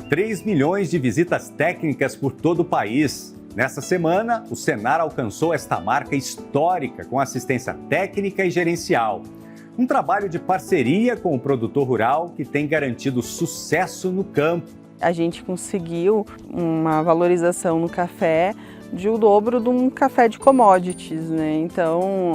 3 milhões de visitas técnicas por todo o país. Nessa semana, o Senar alcançou esta marca histórica com assistência técnica e gerencial. Um trabalho de parceria com o produtor rural que tem garantido sucesso no campo. A gente conseguiu uma valorização no café de o dobro de um café de commodities, né? Então,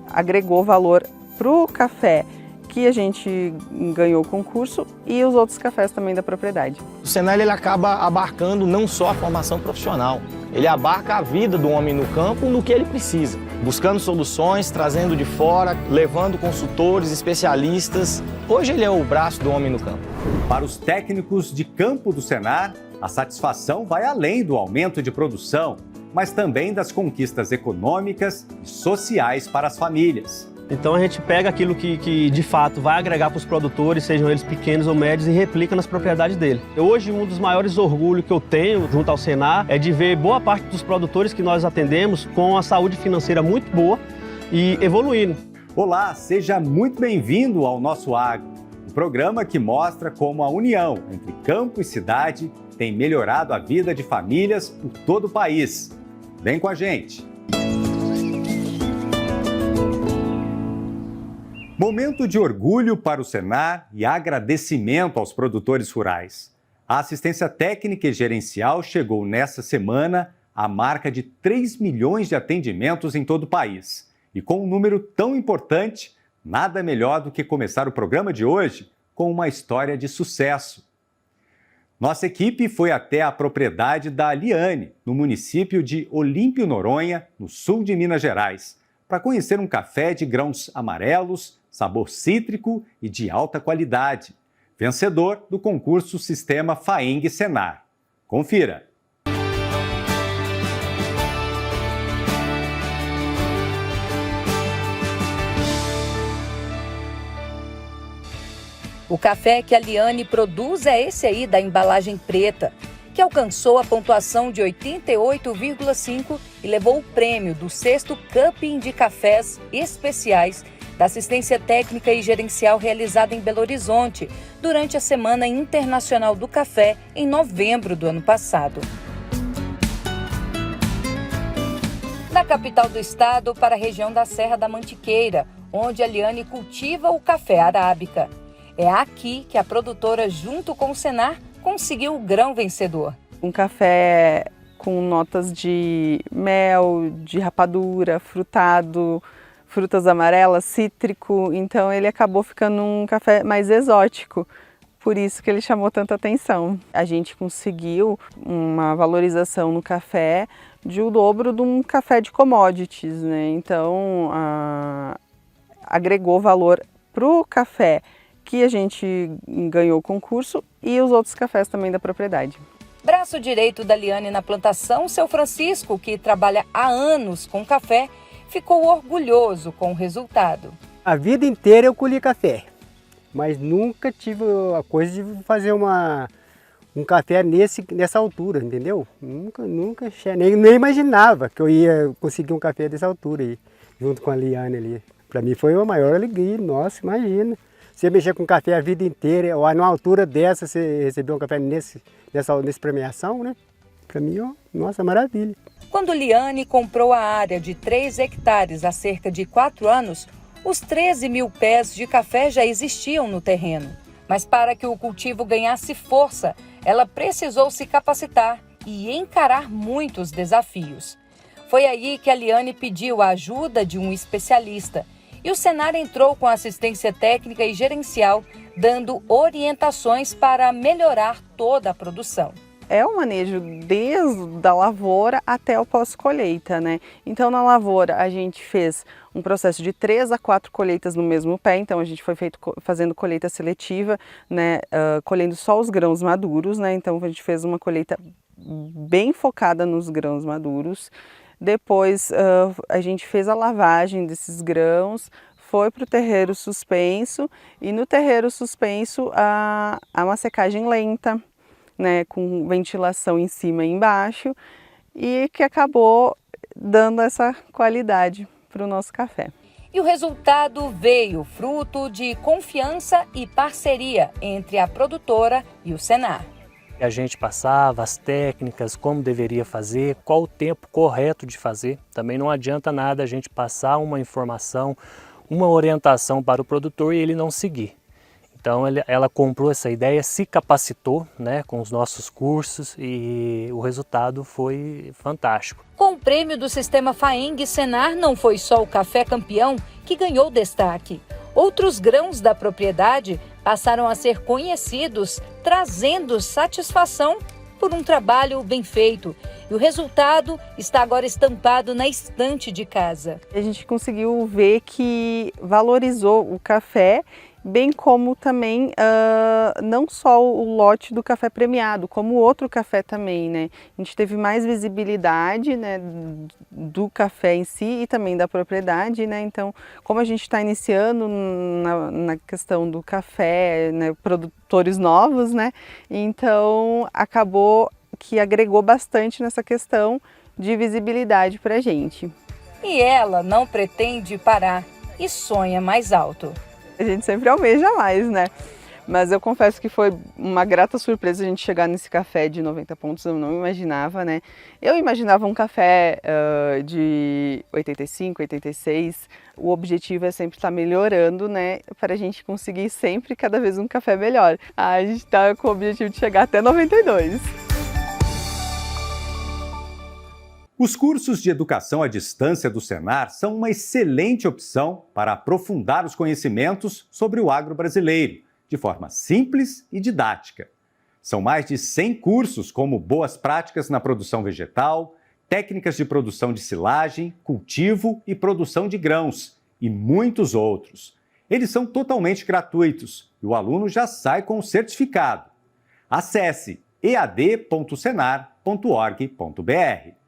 agregou valor para o café que a gente ganhou o concurso e os outros cafés também da propriedade. O Senar ele acaba abarcando não só a formação profissional, ele abarca a vida do homem no campo no que ele precisa, buscando soluções, trazendo de fora, levando consultores, especialistas. Hoje ele é o braço do homem no campo. Para os técnicos de campo do Senar, a satisfação vai além do aumento de produção, mas também das conquistas econômicas e sociais para as famílias. Então a gente pega aquilo que de fato vai agregar para os produtores, sejam eles pequenos ou médios, e replica nas propriedades dele. Hoje, um dos maiores orgulhos que eu tenho junto ao Senar é de ver boa parte dos produtores que nós atendemos com a saúde financeira muito boa e evoluindo. Olá, seja muito bem-vindo ao Nosso Agro, um programa que mostra como a união entre campo e cidade tem melhorado a vida de famílias por todo o país. Vem com a gente! Momento de orgulho para o Senar e agradecimento aos produtores rurais. A assistência técnica e gerencial chegou nesta semana à marca de 3 milhões de atendimentos em todo o país. E com um número tão importante, nada melhor do que começar o programa de hoje com uma história de sucesso. Nossa equipe foi até a propriedade da Liane, no município de Olímpio Noronha, no sul de Minas Gerais, para conhecer um café de grãos amarelos, sabor cítrico e de alta qualidade, vencedor do concurso Sistema Faeng Senar. Confira! O café que a Liane produz é esse aí da embalagem preta, que alcançou a pontuação de 88,5 e levou o prêmio do 6º Cupping de Cafés Especiais da assistência técnica e gerencial realizada em Belo Horizonte durante a Semana Internacional do Café em novembro do ano passado. Da capital do estado para a região da Serra da Mantiqueira, onde a Liane cultiva o café arábica. É aqui que a produtora, junto com o Senar, conseguiu o grão vencedor. Um café com notas de mel, de rapadura, frutado, frutas amarelas, cítrico, então ele acabou ficando um café mais exótico, por isso que ele chamou tanta atenção. A gente conseguiu uma valorização no café de o dobro de um café de commodities, né? Então agregou valor para o café que a gente ganhou o concurso e os outros cafés também da propriedade. Braço direito da Liane na plantação, seu Francisco, que trabalha há anos com café, ficou orgulhoso com o resultado. A vida inteira eu colhi café, mas nunca tive a coisa de fazer um café nessa altura, entendeu? Nunca nem imaginava que eu ia conseguir um café dessa altura aí, junto com a Liane ali. Para mim foi a maior alegria, nossa, imagina. Você mexer com café a vida inteira, ou numa altura dessa, você receber um café nessa premiação, né? Para mim, nossa, maravilha. Quando Liane comprou a área de 3 hectares há cerca de 4 anos, os 13 mil pés de café já existiam no terreno. Mas para que o cultivo ganhasse força, ela precisou se capacitar e encarar muitos desafios. Foi aí que a Liane pediu a ajuda de um especialista e o Senar entrou com assistência técnica e gerencial, dando orientações para melhorar toda a produção. É o manejo desde a lavoura até o pós-colheita, né? Então, na lavoura, a gente fez um processo de 3 a 4 colheitas no mesmo pé. Então, a gente foi fazendo colheita seletiva, né? Colhendo só os grãos maduros, né? Então, a gente fez uma colheita bem focada nos grãos maduros. Depois, a gente fez a lavagem desses grãos, foi para o terreiro suspenso e no terreiro suspenso há uma secagem lenta, né, com ventilação em cima e embaixo, e que acabou dando essa qualidade para o nosso café. E o resultado veio fruto de confiança e parceria entre a produtora e o Senar. A gente passava as técnicas, como deveria fazer, qual o tempo correto de fazer. Também não adianta nada a gente passar uma informação, uma orientação para o produtor e ele não seguir. Então ela comprou essa ideia, se capacitou, né, com os nossos cursos e o resultado foi fantástico. Com o prêmio do Sistema FAENG Senar, não foi só o café campeão que ganhou destaque. Outros grãos da propriedade passaram a ser conhecidos, trazendo satisfação por um trabalho bem feito. E o resultado está agora estampado na estante de casa. A gente conseguiu ver que valorizou o café, bem como também não só o lote do café premiado, como o outro café também, né? A gente teve mais visibilidade, né, do café em si e também da propriedade, né? Então, como a gente está iniciando na questão do café, né, produtores novos, né? Então, acabou que agregou bastante nessa questão de visibilidade para a gente. E ela não pretende parar e sonha mais alto. A gente sempre almeja mais, né? Mas eu confesso que foi uma grata surpresa a gente chegar nesse café de 90 pontos, eu não imaginava, né? Eu imaginava um café de 85, 86. O objetivo é sempre estar melhorando, né? Para a gente conseguir sempre cada vez um café melhor. A gente está com o objetivo de chegar até 92. Os cursos de educação à distância do Senar são uma excelente opção para aprofundar os conhecimentos sobre o agro brasileiro, de forma simples e didática. São mais de 100 cursos, como boas práticas na produção vegetal, técnicas de produção de silagem, cultivo e produção de grãos, e muitos outros. Eles são totalmente gratuitos e o aluno já sai com o certificado. Acesse ead.senar.org.br.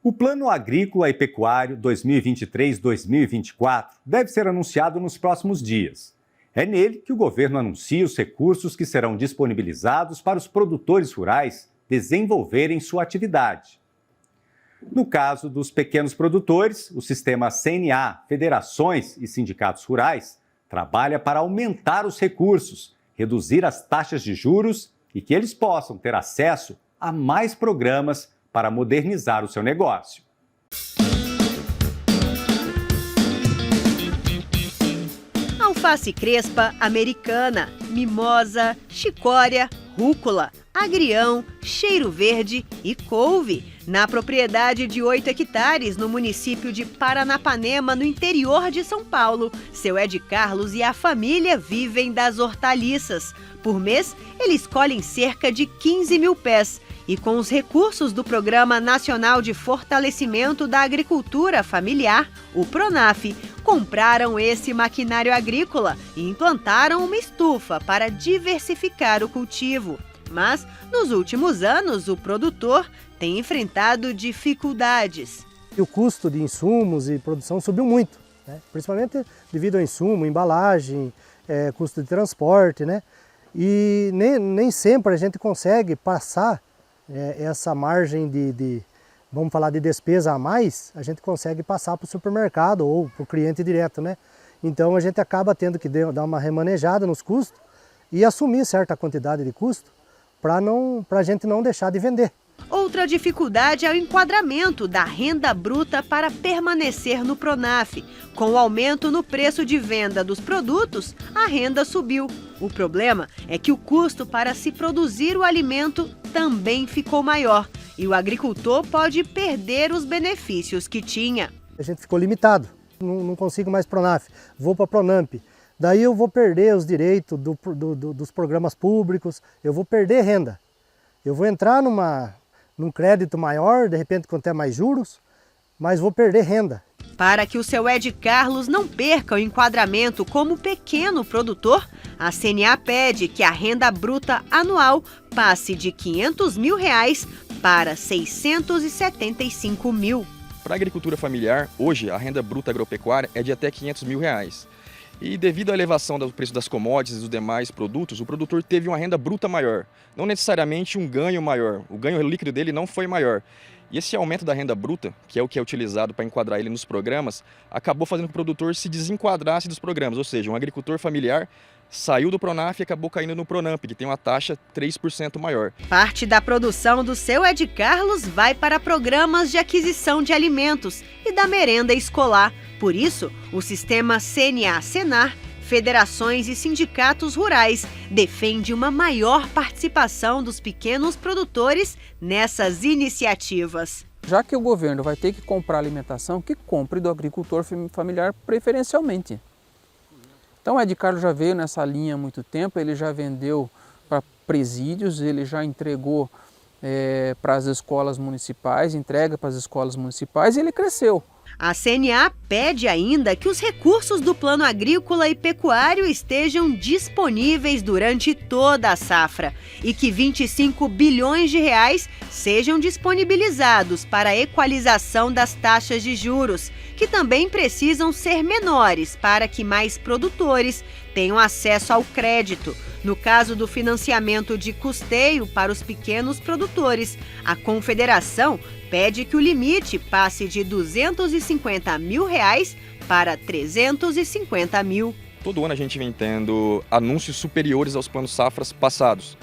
O Plano Agrícola e Pecuário 2023-2024 deve ser anunciado nos próximos dias. É nele que o governo anuncia os recursos que serão disponibilizados para os produtores rurais desenvolverem sua atividade. No caso dos pequenos produtores, o sistema CNA, federações e sindicatos rurais, trabalha para aumentar os recursos, reduzir as taxas de juros e que eles possam ter acesso a mais programas para modernizar o seu negócio. Alface crespa, americana, mimosa, chicória, rúcula, agrião, cheiro verde e couve. Na propriedade de 8 hectares, no município de Paranapanema, no interior de São Paulo, seu Ed Carlos e a família vivem das hortaliças. Por mês, eles colhem cerca de 15 mil pés. E com os recursos do Programa Nacional de Fortalecimento da Agricultura Familiar, o PRONAF, compraram esse maquinário agrícola e implantaram uma estufa para diversificar o cultivo. Mas, nos últimos anos, o produtor tem enfrentado dificuldades. O custo de insumos e produção subiu muito, né? Principalmente devido ao insumo, embalagem, custo de transporte, né? E nem sempre a gente consegue passar essa margem vamos falar de despesa a mais, a gente consegue passar para o supermercado ou para o cliente direto, né? Então a gente acaba tendo que dar uma remanejada nos custos e assumir certa quantidade de custo para a gente não deixar de vender. Outra dificuldade é o enquadramento da renda bruta para permanecer no PRONAF. Com o aumento no preço de venda dos produtos, a renda subiu. O problema é que o custo para se produzir o alimento também ficou maior e o agricultor pode perder os benefícios que tinha. A gente ficou limitado, não consigo mais PRONAF, vou para a PRONAMP. Daí eu vou perder os direitos dos programas públicos, eu vou perder renda. Eu vou entrar num crédito maior, de repente com até mais juros, mas vou perder renda. Para que o seu Ed Carlos não perca o enquadramento como pequeno produtor, a CNA pede que a renda bruta anual passe de R$ 500 mil para R$ 675 mil. Para a agricultura familiar, hoje a renda bruta agropecuária é de até R$ 500 mil. E devido à elevação do preço das commodities e dos demais produtos, o produtor teve uma renda bruta maior, não necessariamente um ganho maior. O ganho líquido dele não foi maior. E esse aumento da renda bruta, que é o que é utilizado para enquadrar ele nos programas, acabou fazendo com que o produtor se desenquadrasse dos programas, ou seja, um agricultor familiar saiu do Pronaf e acabou caindo no Pronamp, que tem uma taxa 3% maior. Parte da produção do seu Ed Carlos vai para programas de aquisição de alimentos e da merenda escolar. Por isso, o sistema CNA-Senar, federações e sindicatos rurais defende uma maior participação dos pequenos produtores nessas iniciativas. Já que o governo vai ter que comprar alimentação, que compre do agricultor familiar preferencialmente. Então o Ed Carlos já veio nessa linha há muito tempo, ele já vendeu para presídios, ele já entregou para as escolas municipais, entrega para as escolas municipais e ele cresceu. A CNA pede ainda que os recursos do Plano Agrícola e Pecuário estejam disponíveis durante toda a safra e que 25 bilhões de reais sejam disponibilizados para a equalização das taxas de juros, que também precisam ser menores para que mais produtores tenham acesso ao crédito. No caso do financiamento de custeio para os pequenos produtores, a Confederação pede que o limite passe de R$ 250 mil para 350 mil. Todo ano a gente vem tendo anúncios superiores aos planos safras passados.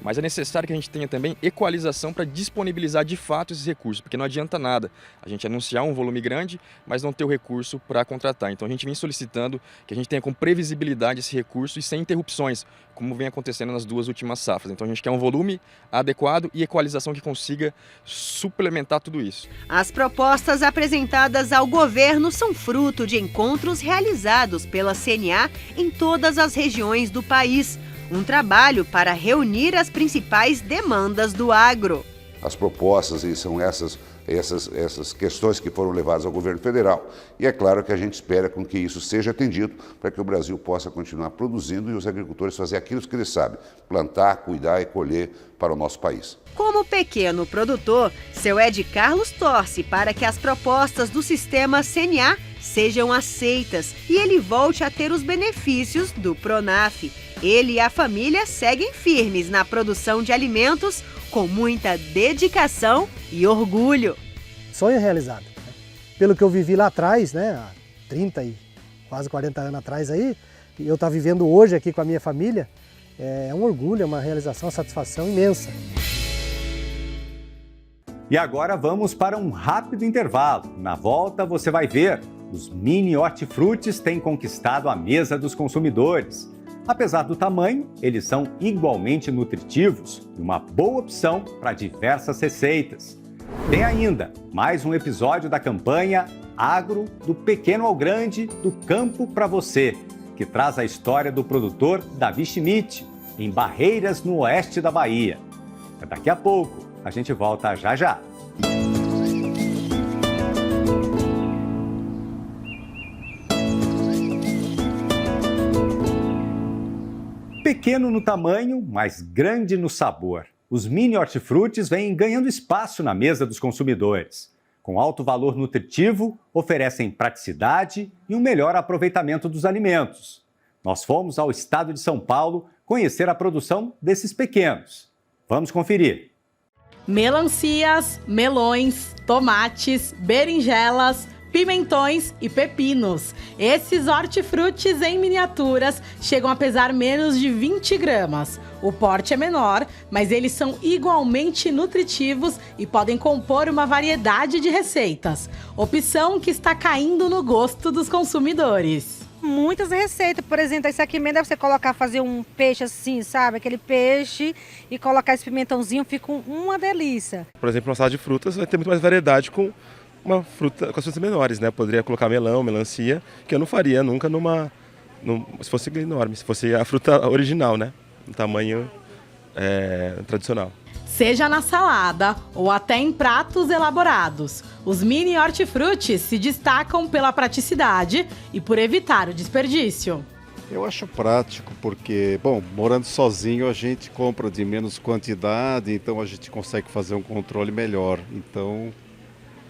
Mas é necessário que a gente tenha também equalização para disponibilizar de fato esses recursos, porque não adianta nada a gente anunciar um volume grande, mas não ter o recurso para contratar. Então a gente vem solicitando que a gente tenha com previsibilidade esse recurso e sem interrupções, como vem acontecendo nas duas últimas safras. Então a gente quer um volume adequado e equalização que consiga suplementar tudo isso. As propostas apresentadas ao governo são fruto de encontros realizados pela CNA em todas as regiões do país. Um trabalho para reunir as principais demandas do agro. As propostas são essas questões que foram levadas ao governo federal. E é claro que a gente espera com que isso seja atendido para que o Brasil possa continuar produzindo e os agricultores fazer aquilo que eles sabem, plantar, cuidar e colher para o nosso país. Como pequeno produtor, seu Ed Carlos torce para que as propostas do sistema CNA sejam aceitas e ele volte a ter os benefícios do Pronaf. Ele e a família seguem firmes na produção de alimentos com muita dedicação e orgulho. Sonho realizado. Né? Pelo que eu vivi lá atrás, né, há 30 e quase 40 anos atrás aí, e eu estou vivendo hoje aqui com a minha família, é um orgulho, é uma realização, uma satisfação imensa. E agora vamos para um rápido intervalo. Na volta você vai ver, os mini hortifrutis têm conquistado a mesa dos consumidores. Apesar do tamanho, eles são igualmente nutritivos e uma boa opção para diversas receitas. Tem ainda mais um episódio da campanha Agro, do Pequeno ao Grande, do Campo para Você, que traz a história do produtor Davi Schmidt, em Barreiras, no oeste da Bahia. Daqui a pouco, a gente volta já já. Pequeno no tamanho, mas grande no sabor. Os mini hortifrutis vêm ganhando espaço na mesa dos consumidores. Com alto valor nutritivo, oferecem praticidade e um melhor aproveitamento dos alimentos. Nós fomos ao estado de São Paulo conhecer a produção desses pequenos. Vamos conferir. Melancias, melões, tomates, berinjelas, pimentões e pepinos. Esses hortifrutis em miniaturas chegam a pesar menos de 20 gramas. O porte é menor, mas eles são igualmente nutritivos e podem compor uma variedade de receitas. Opção que está caindo no gosto dos consumidores. Muitas receitas, por exemplo, esse aqui mesmo deve você colocar, fazer um peixe assim, sabe? Aquele peixe e colocar esse pimentãozinho, fica uma delícia. Por exemplo, uma salada de frutas vai ter muito mais variedade com uma fruta, com as frutas menores, né? Poderia colocar melão, melancia, que eu não faria nunca se fosse enorme, se fosse a fruta original, né? No tamanho tradicional. Seja na salada ou até em pratos elaborados, os mini hortifrutis se destacam pela praticidade e por evitar o desperdício. Eu acho prático porque, bom, morando sozinho a gente compra de menos quantidade, então a gente consegue fazer um controle melhor. Então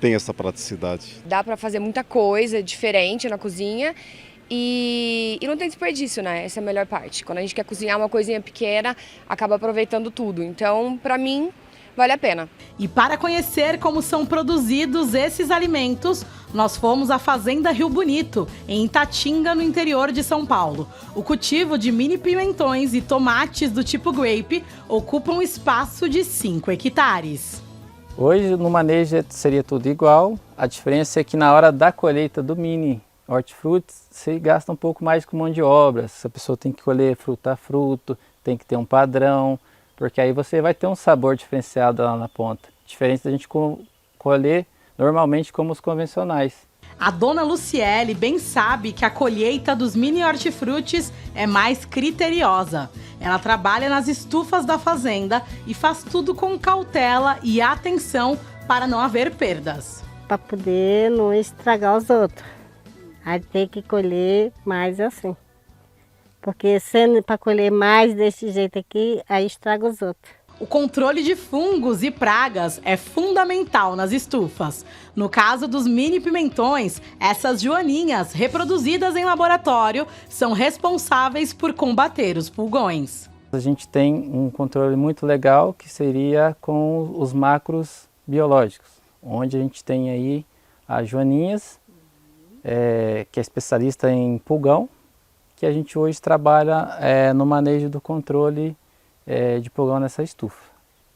tem essa praticidade. Dá para fazer muita coisa diferente na cozinha e não tem desperdício, né? Essa é a melhor parte. Quando a gente quer cozinhar uma coisinha pequena, acaba aproveitando tudo. Então, para mim, vale a pena. E para conhecer como são produzidos esses alimentos, nós fomos à Fazenda Rio Bonito, em Itatinga, no interior de São Paulo. O cultivo de mini pimentões e tomates do tipo grape ocupa um espaço de 5 hectares. Hoje no manejo seria tudo igual, a diferença é que na hora da colheita do mini hortifruti, você gasta um pouco mais com mão de obra. Essa pessoa tem que colher fruto a fruto, tem que ter um padrão, porque aí você vai ter um sabor diferenciado lá na ponta. Diferente da gente colher normalmente como os convencionais. A dona Luciele bem sabe que a colheita dos mini hortifrutis é mais criteriosa. Ela trabalha nas estufas da fazenda e faz tudo com cautela e atenção para não haver perdas. Para poder não estragar os outros. Aí tem que colher mais assim. Porque sendo para colher mais desse jeito aqui, aí estraga os outros. O controle de fungos e pragas é fundamental nas estufas. No caso dos mini pimentões, essas joaninhas, reproduzidas em laboratório, são responsáveis por combater os pulgões. A gente tem um controle muito legal que seria com os macros biológicos, onde a gente tem aí as joaninhas, que é especialista em pulgão, que a gente hoje trabalha no manejo do controle de pulgão nessa estufa.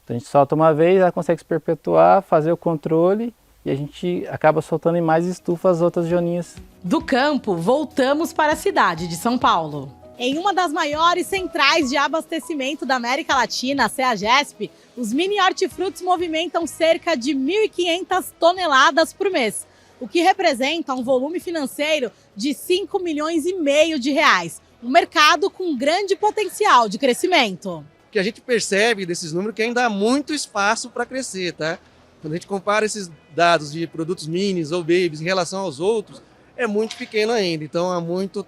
Então a gente solta uma vez, ela consegue se perpetuar, fazer o controle e a gente acaba soltando em mais estufas outras joaninhas. Do campo, voltamos para a cidade de São Paulo. Em uma das maiores centrais de abastecimento da América Latina, a CEAGESP, os mini hortifrutis movimentam cerca de 1.500 toneladas por mês, o que representa um volume financeiro de 5 milhões e meio de reais. Um mercado com grande potencial de crescimento. Que a gente percebe desses números que ainda há muito espaço para crescer, tá? Quando a gente compara esses dados de produtos minis ou babies em relação aos outros, é muito pequeno ainda, então há muito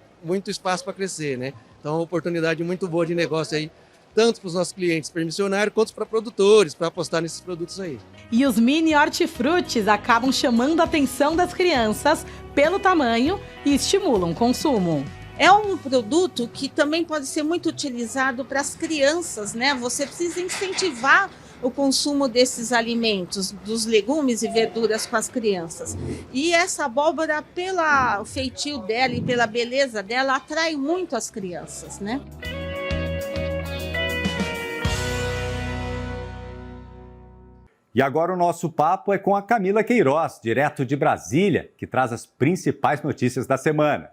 espaço para crescer, né? Então é uma oportunidade muito boa de negócio aí, tanto para os nossos clientes permissionários, quanto para produtores, para apostar nesses produtos aí. E os mini hortifrutis acabam chamando a atenção das crianças pelo tamanho e estimulam o consumo. É um produto que também pode ser muito utilizado para as crianças, né? Você precisa incentivar o consumo desses alimentos, dos legumes e verduras com as crianças. E essa abóbora, pelo feitio dela e pela beleza dela, atrai muito as crianças, né? E agora o nosso papo é com a Camila Queiroz, direto de Brasília, que traz as principais notícias da semana.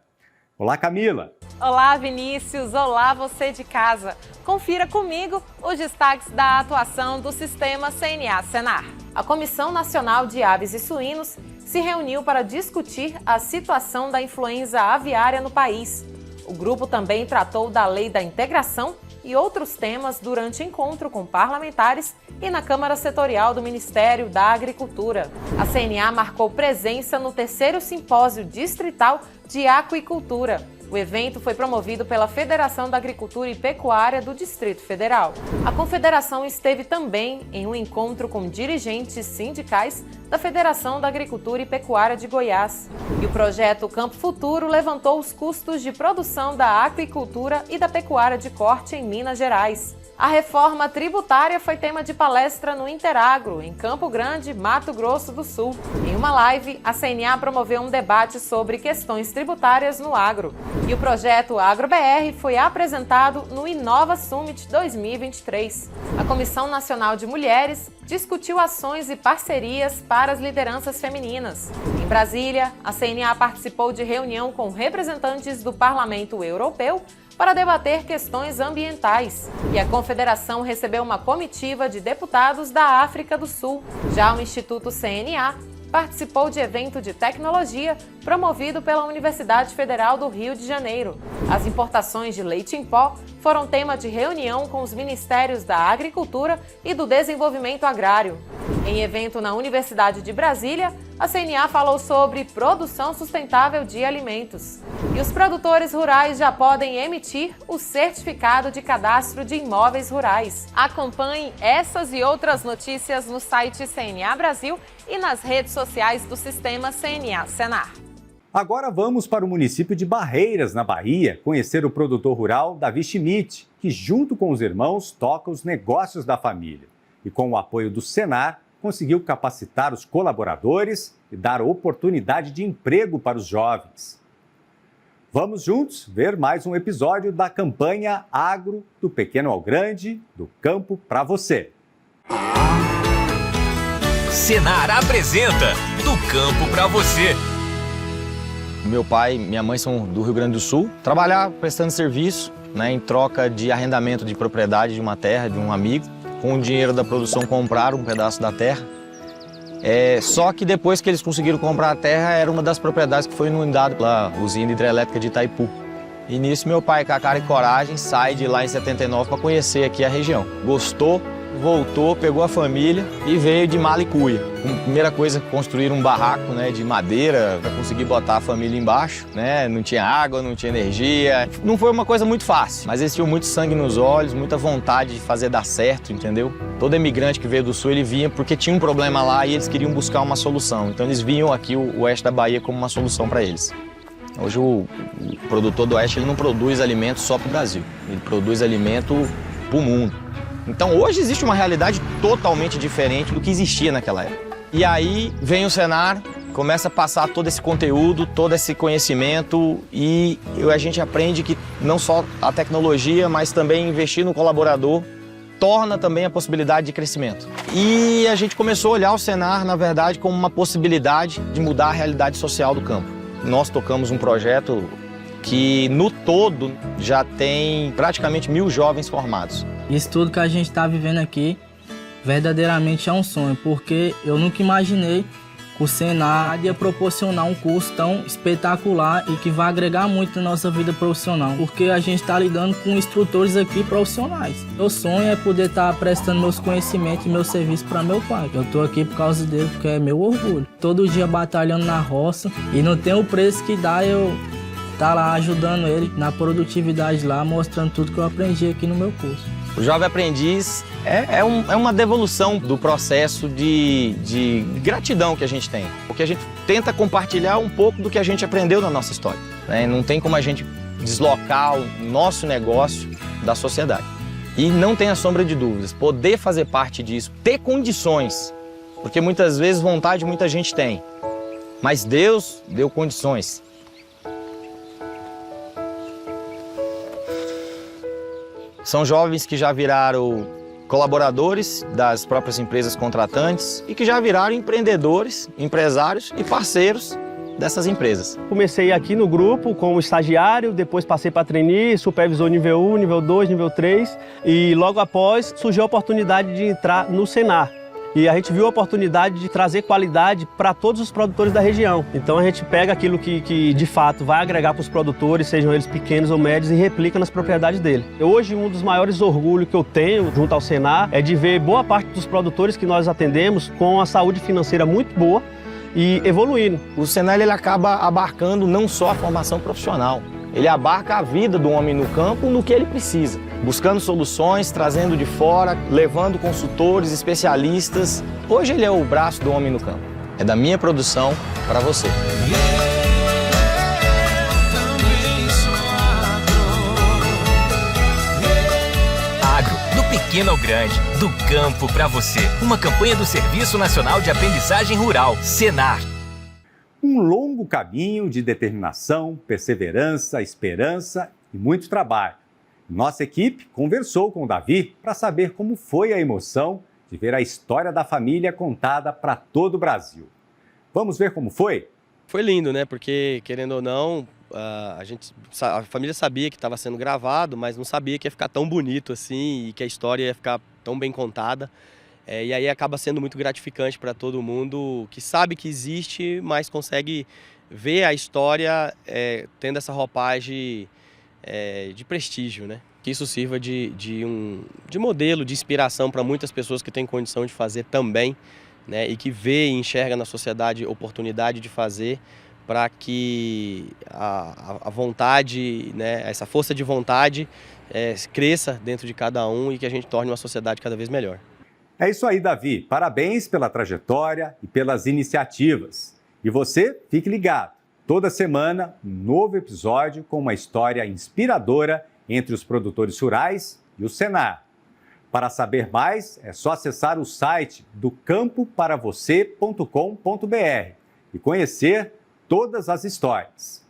Olá, Camila! Olá, Vinícius! Olá, você de casa! Confira comigo os destaques da atuação do Sistema CNA-Senar. A Comissão Nacional de Aves e Suínos se reuniu para discutir a situação da influenza aviária no país. O grupo também tratou da Lei da Integração e outros temas durante encontro com parlamentares e na Câmara Setorial do Ministério da Agricultura. A CNA marcou presença no 3º Simpósio Distrital de Aquicultura. O evento foi promovido pela Federação da Agricultura e Pecuária do Distrito Federal. A Confederação esteve também em um encontro com dirigentes sindicais da Federação da Agricultura e Pecuária de Goiás. E o projeto Campo Futuro levantou os custos de produção da aquicultura e da pecuária de corte em Minas Gerais. A reforma tributária foi tema de palestra no Interagro, em Campo Grande, Mato Grosso do Sul. Em uma live, a CNA promoveu um debate sobre questões tributárias no agro. E o projeto AgroBR foi apresentado no Inova Summit 2023. A Comissão Nacional de Mulheres discutiu ações e parcerias para as lideranças femininas. Em Brasília, a CNA participou de reunião com representantes do Parlamento Europeu para debater questões ambientais. E a Confederação recebeu uma comitiva de deputados da África do Sul. Já o Instituto CNA participou de evento de tecnologia promovido pela Universidade Federal do Rio de Janeiro. As importações de leite em pó foram tema de reunião com os Ministérios da Agricultura e do Desenvolvimento Agrário. Em evento na Universidade de Brasília, a CNA falou sobre produção sustentável de alimentos. E os produtores rurais já podem emitir o Certificado de Cadastro de Imóveis Rurais. Acompanhe essas e outras notícias no site CNA Brasil e nas redes sociais do Sistema CNA-Senar. Agora vamos para o município de Barreiras, na Bahia, conhecer o produtor rural Davi Schmidt, que junto com os irmãos toca os negócios da família. e, com o apoio do Senar, conseguiu capacitar os colaboradores e dar oportunidade de emprego para os jovens. Vamos juntos ver mais um episódio da campanha Agro, do Pequeno ao Grande, do campo para você. Senar apresenta Do Campo para Você. Meu pai e minha mãe são do Rio Grande do Sul. Trabalhar prestando serviço, né, em troca de arrendamento de propriedade de uma terra, de um amigo. Com o dinheiro da produção compraram um pedaço da terra. Só que depois que eles conseguiram comprar a terra, era uma das propriedades que foi inundada pela usina hidrelétrica de Itaipu. E nisso meu pai, com a cara e coragem, sai de lá em 79 para conhecer aqui a região. Gostou, voltou, pegou a família e veio de mala e cuia. A primeira coisa, construir um barraco, né, de madeira para conseguir botar a família embaixo, né? Não tinha água, não tinha energia. Não foi uma coisa muito fácil, mas eles tinham muito sangue nos olhos, muita vontade de fazer dar certo, entendeu? Todo imigrante que veio do Sul, ele vinha porque tinha um problema lá e eles queriam buscar uma solução. Então eles vinham aqui o oeste da Bahia como uma solução para eles. Hoje o produtor do oeste, ele não produz alimento só para o Brasil, ele produz alimento para o mundo. Então hoje existe uma realidade totalmente diferente do que existia naquela época. E aí vem o Senar, começa a passar todo esse conteúdo, todo esse conhecimento e a gente aprende que não só a tecnologia, mas também investir no colaborador torna também a possibilidade de crescimento. E a gente começou a olhar o Senar, na verdade, como uma possibilidade de mudar a realidade social do campo. Nós tocamos um projeto que no todo já tem praticamente 1.000 jovens formados. Isso tudo que a gente está vivendo aqui verdadeiramente é um sonho, porque eu nunca imaginei que o Senar ia proporcionar um curso tão espetacular e que vai agregar muito na nossa vida profissional, porque a gente está lidando com instrutores aqui profissionais. Meu sonho é poder estar prestando meus conhecimentos e meu serviço para meu pai. Eu estou aqui por causa dele, porque é meu orgulho. Todo dia batalhando na roça e não tem o preço que dá eu estar lá ajudando ele na produtividade lá, mostrando tudo que eu aprendi aqui no meu curso. O Jovem Aprendiz é uma devolução do processo de gratidão que a gente tem. Porque a gente tenta compartilhar um pouco do que a gente aprendeu na nossa história, né? Não tem como a gente deslocar o nosso negócio da sociedade. E não tenha sombra de dúvidas, poder fazer parte disso, ter condições, porque muitas vezes vontade muita gente tem, mas Deus deu condições. São jovens que já viraram colaboradores das próprias empresas contratantes e que já viraram empreendedores, empresários e parceiros dessas empresas. Comecei aqui no grupo como estagiário, depois passei para trainee, supervisor nível 1, nível 2, nível 3 e logo após surgiu a oportunidade de entrar no Senar. E a gente viu a oportunidade de trazer qualidade para todos os produtores da região. Então a gente pega aquilo que de fato vai agregar para os produtores, sejam eles pequenos ou médios, e replica nas propriedades dele. Hoje, um dos maiores orgulhos que eu tenho junto ao Senar é de ver boa parte dos produtores que nós atendemos com a saúde financeira muito boa e evoluindo. O Senar ele acaba abarcando não só a formação profissional, ele abarca a vida do homem no campo no que ele precisa, buscando soluções, trazendo de fora, levando consultores, especialistas. Hoje ele é o braço do homem no campo. É da minha produção para você. Agro, do pequeno ao grande, do campo para você. Uma campanha do Serviço Nacional de Aprendizagem Rural, Senar. Um longo caminho de determinação, perseverança, esperança e muito trabalho. Nossa equipe conversou com o Davi para saber como foi a emoção de ver a história da família contada para todo o Brasil. Vamos ver como foi? Foi lindo, né? Porque, querendo ou não, a família sabia que estava sendo gravado, mas não sabia que ia ficar tão bonito assim e que a história ia ficar tão bem contada. E aí acaba sendo muito gratificante para todo mundo que sabe que existe, mas consegue ver a história tendo essa roupagem de prestígio, né? Que isso sirva de modelo, de inspiração para muitas pessoas que têm condição de fazer também, né? E que vê e enxerga na sociedade oportunidade de fazer, para que a vontade, né? Essa força de vontade cresça dentro de cada um e que a gente torne uma sociedade cada vez melhor. É isso aí, Davi. Parabéns pela trajetória e pelas iniciativas. E você, fique ligado. Toda semana, um novo episódio com uma história inspiradora entre os produtores rurais e o Senar. Para saber mais, é só acessar o site do campoparavocê.com.br e conhecer todas as histórias.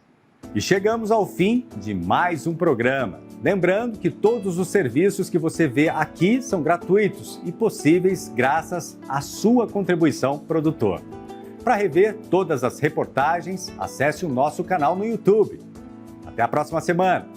E chegamos ao fim de mais um programa. Lembrando que todos os serviços que você vê aqui são gratuitos e possíveis graças à sua contribuição, produtor. Para rever todas as reportagens, acesse o nosso canal no YouTube. Até a próxima semana!